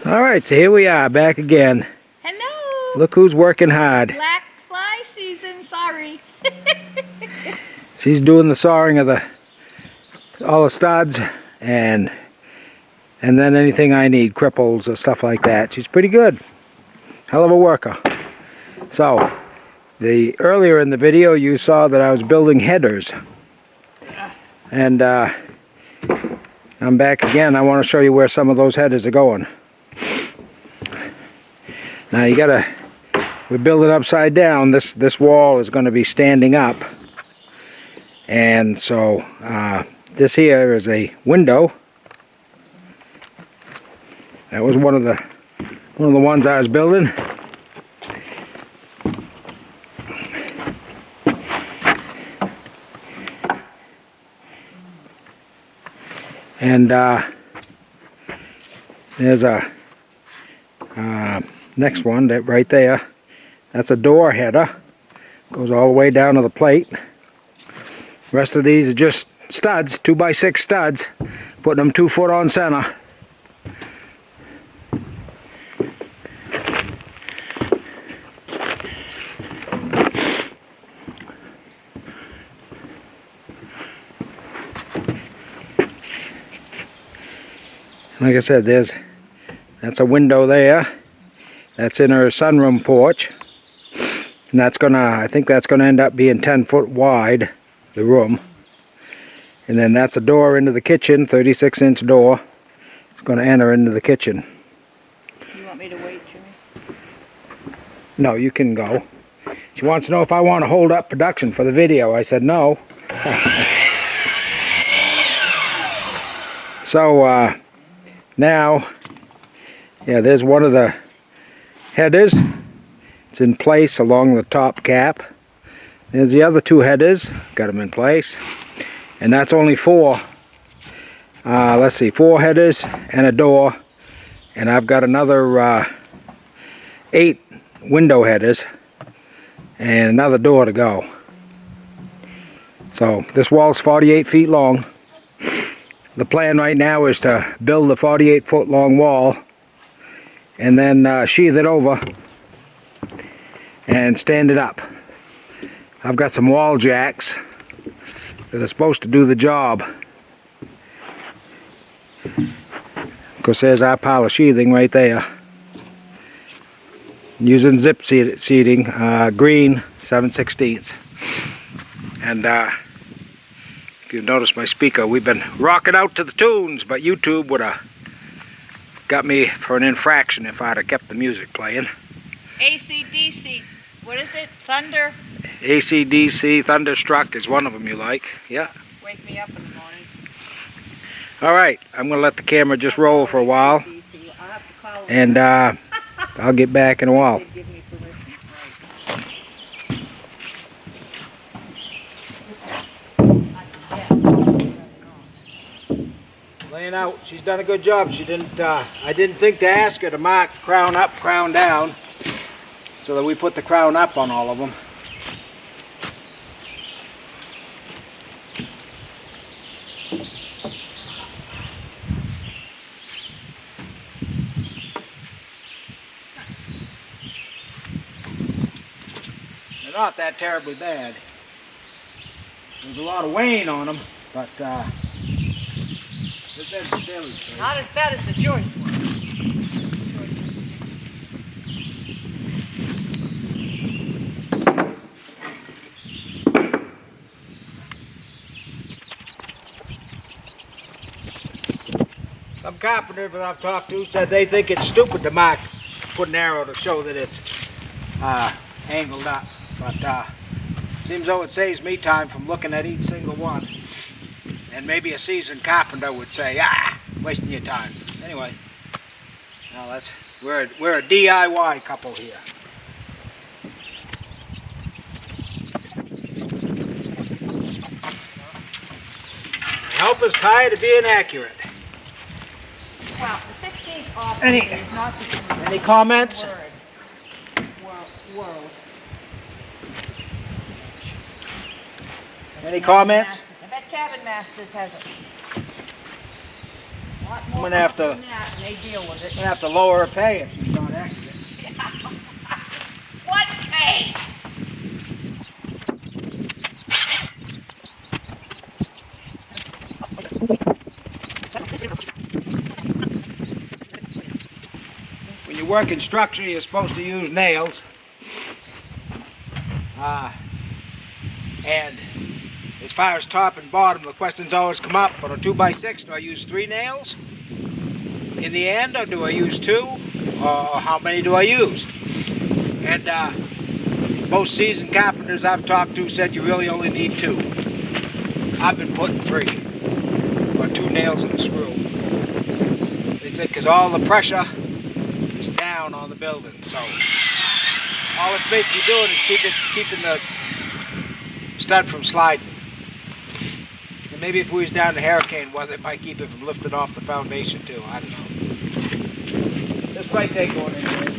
Alright, so here we are, back again. Hello! Look who's working hard. Black fly season, sorry. She's doing the sawing of all the studs and then anything I need, cripples or stuff like that. She's pretty good. Hell of a worker. So, earlier in the video you saw that I was building headers. And I'm back again. I want to show you where some of those headers are going. Now we're building upside down. This wall is going to be standing up. And so this here is a window. That was one of the ones I was building. And there's a next one that right there. That's a door header. Goes all the way down to the plate. The rest of these are just studs, 2x6 studs. Putting them 2 foot on center. Like I said, that's a window there. That's in her sunroom porch. And I think that's gonna end up being 10 foot wide, the room. And then that's a door into the kitchen, 36-inch door. It's gonna enter into the kitchen. You want me to wait, Jimmy? No, you can go. She wants to know if I want to hold up production for the video. I said no. So, now, yeah, there's one of the headers. It's in place along the top cap. There's the other 2 headers. Got them in place. And that's only 4. Let's see, 4 headers and a door. And I've got another 8 window headers and another door to go. So this wall's 48 feet long. The plan right now is to build a 48-foot long wall and then sheathe it over and stand it up. I've got some wall jacks that are supposed to do the job. Of course, there's our pile of sheathing right there. Using zip seating, green 7/16. And if you've noticed my speaker, we've been rocking out to the tunes, but YouTube would have got me for an infraction if I'd have kept the music playing. AC/DC. What is it? Thunder? AC/DC, Thunderstruck is one of them you like. Yeah. Wake me up in the morning. Alright, I'm going to let the camera just roll for a while. And I'll get back in a while. Laying out. She's done a good job. She didn't. I didn't think to ask her to mark crown up, crown down, so that we put the crown up on all of them. They're not that terribly bad. There's a lot of weighing on them, but not as bad as the Joyce one. Some carpenters that I've talked to said they think it's stupid to put an arrow to show that it's angled up, but seems though it saves me time from looking at each single one. And maybe a seasoned carpenter would say, wasting your time. Anyway, now we're a DIY couple here. Help is tired of being accurate. Well, the 16th off Any is not the any comments? world. Any comments? I bet Cabin Masters has it. I'm gonna have to. than that, and they deal with it. I'm gonna have to lower her pay if she's not extra. What pay? When you work in structure, you're supposed to use nails. And as far as top and bottom, the questions always come up, on a 2x6, do I use 3 nails in the end, or do I use 2? Or how many do I use? And most seasoned carpenters I've talked to said you really only need 2. I've been putting 3, or 2 nails in a screw. They said because all the pressure is down on the building, so all it's basically doing is keeping the stud from sliding. And maybe if we was down to hurricane weather, it might keep it from lifting off the foundation too. I don't know. This place ain't going anywhere.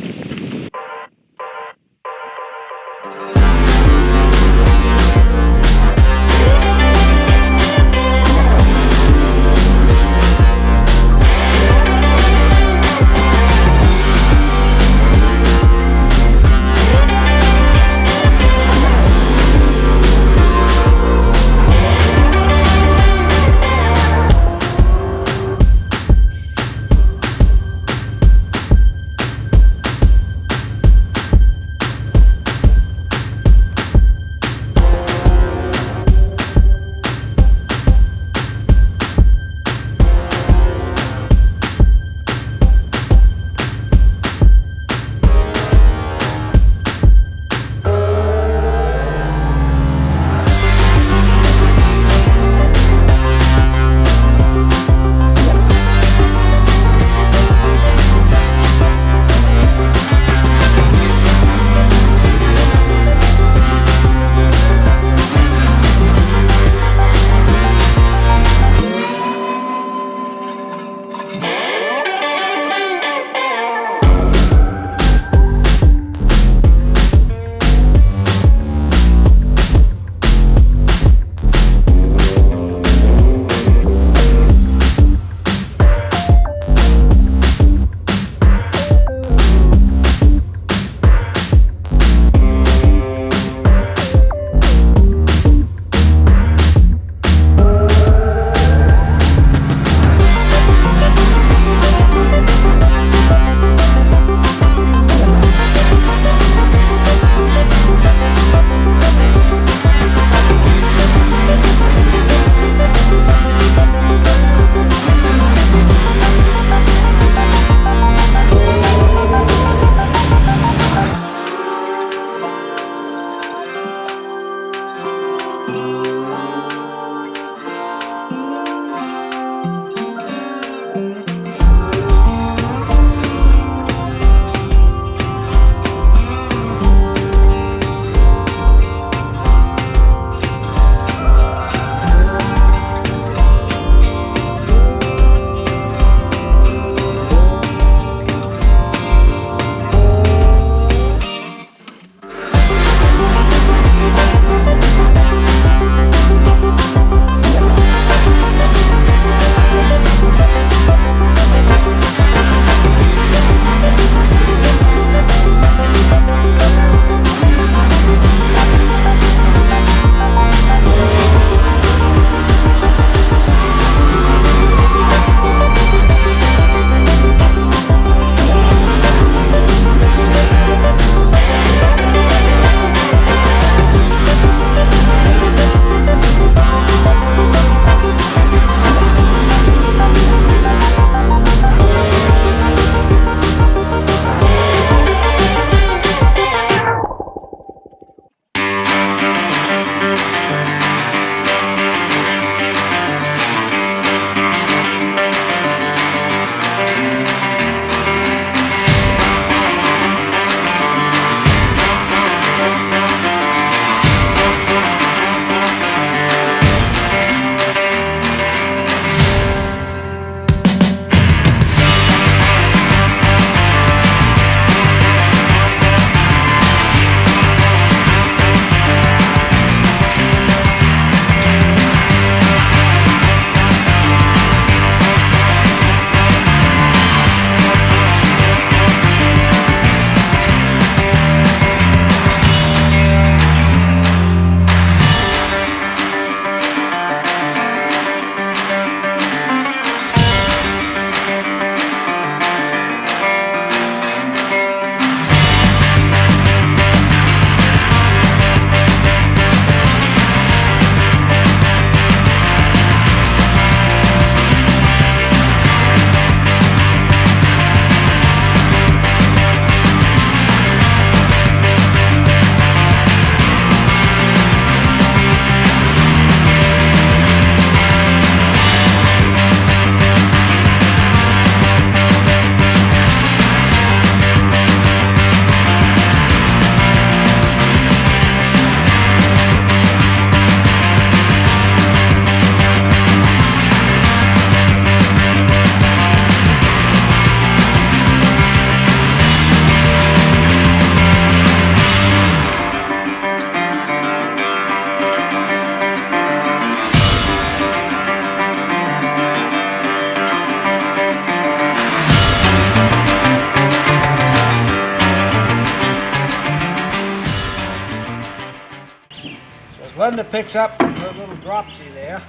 Glenda picks up her little dropsy there.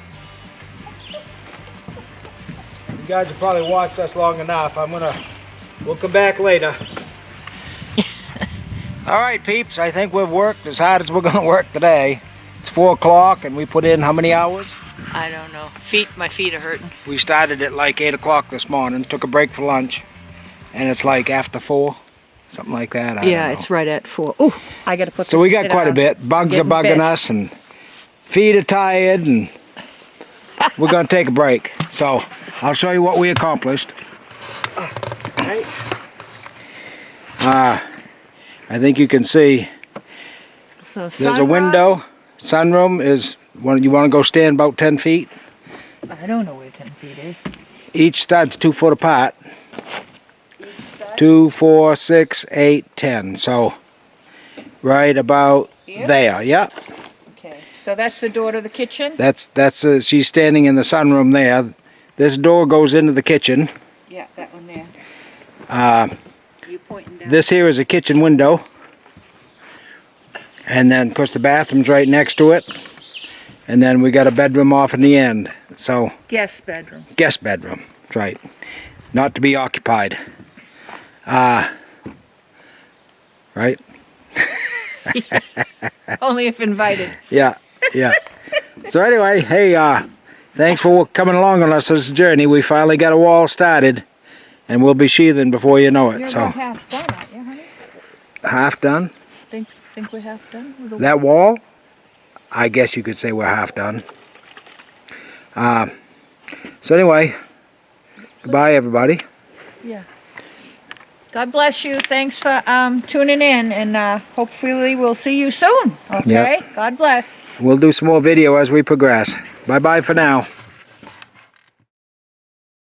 You guys have probably watched us long enough. We'll come back later. All right, peeps, I think we've worked as hard as we're gonna work today. It's 4 o'clock and we put in how many hours? I don't know. My feet are hurting. We started at like 8 o'clock this morning, took a break for lunch, and it's like after 4, something like that. I don't know. It's right at 4. Ooh, I gotta put So we got quite a bit. Bugs are bugging us and feet are tired and we're gonna take a break. So I'll show you what we accomplished. I think you can see So there's a window. Sunroom is, you want to go stand about 10 feet? I don't know where 10 feet is. Each stud's 2 foot apart. 2, 4, 6, 8, 10. So right about Here? there. Yep. Okay. So that's the door to the kitchen? That's she's standing in the sunroom there. This door goes into the kitchen. Yeah, that one there. You pointing down. This here is a kitchen window. And then, of course, the bathroom's right next to it. And then we got a bedroom off in the end. So, Guest bedroom. guest bedroom. That's right. Not to be occupied. Right? Only if invited. Yeah, yeah. So anyway, hey, thanks for coming along on us this journey. We finally got a wall started. And we'll be sheathing before you know it. You're So about half done, aren't you, honey? half done? Think we're half done with the That wall, I guess you could say we're half done. So anyway, goodbye everybody. Yeah. God bless you. Thanks for tuning in, and hopefully we'll see you soon. Okay? Yep. God bless. We'll do some more video as we progress. Bye-bye for now.